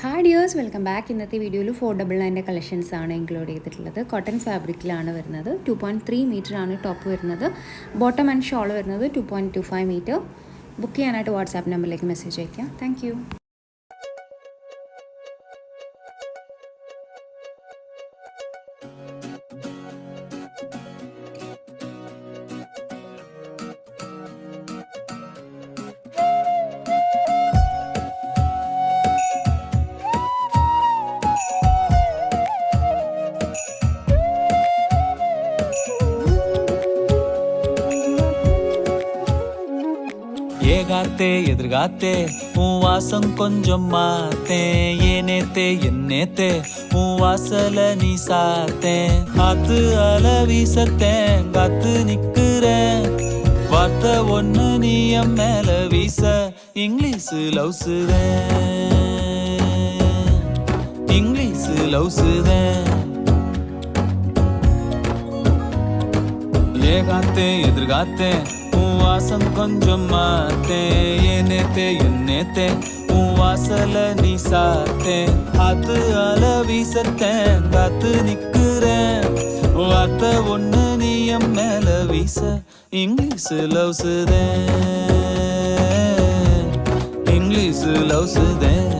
Hi dears, welcome back. ഇന്നത്തെ വീഡിയോയിൽ 499 collections ആണ് ഇൻക്ലൂഡ് ചെയ്തിട്ടുള്ളത്. കോട്ടൺ ഫാബ്രിക്കിലാണ് വരുന്നത്. 2.3 മീറ്റർ ആണ് ടോപ്പ് വരുന്നത്. ബോട്ടം ആൻഡ് ഷോൾ വരുന്നത് 2.25 മീറ്റർ. ബുക്ക് ചെയ്യാനായിട്ട് വാട്സാപ്പ് നമ്പറിലേക്ക് മെസ്സേജ് അയയ്ക്കാം. Thank you. ஏகாத்தே எதிர்காத்தே உன் வாசம் கொஞ்சம் மாத்தேன். ஏனேத்தே என்னேத்தே உன் வாசல நீ சாத்தேன். காத்து அல வீசத்தேன், காத்து நிக்கிறேன். வார்த்தை ஒண்ணு நீ என் மேல வீச இங்கிலீஷ் லவ்ஸுதேன், இங்கிலீஷ் லவ்ஸுதேன். ஏகாத்தே எதிர்காத்தே உன் வாசம் கொஞ்சம் மாத்தேன். ஏனேத்தே என்னேத்தே உன் வாசல நீ சாத்தேன். காத்து அல வீசத்தேன், காத்து நிக்கிறேன். வார்த்தை ஒண்ணு நீ என் மேல வீச இங்கிலீஷ் லவ்ஸுதேன், இங்கிலீஷ் லவ்ஸுதேன்.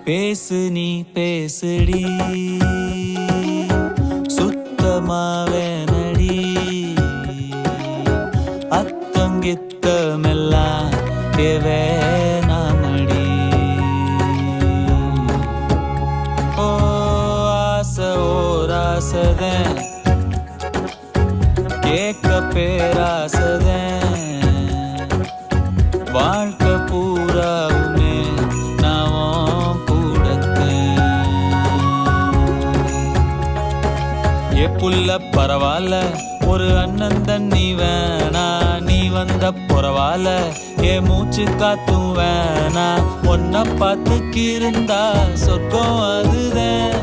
பேசு நீ பேசுடி, சுத்தமாவேனடி. அத்தங்கித்தமெல்லாம் வேணாமடி. ஓ ஆசை ஓராசதேன், கேட்க பேராசதேன். வாழ்க்கை பூராவுமே புல்ல பரவாயில்ல, ஒரு அண்ணன் தண்ணி வேணா. நீ வந்த பொறவால ஏ மூச்சு காத்தும் வேணா. ஒன்ன பார்த்துக்கு இருந்தா சொர்க்கம் அதுதான்.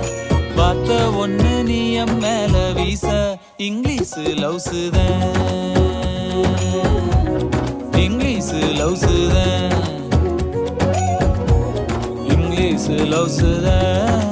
பார்த்த ஒண்ணு நீ என் மேல வீச இங்கிலீஷ் லவ்ஸுதேன், இங்கிலீஷ் லவ்ஸுதேன், இங்கிலீஷ் லவ்ஸுதேன்.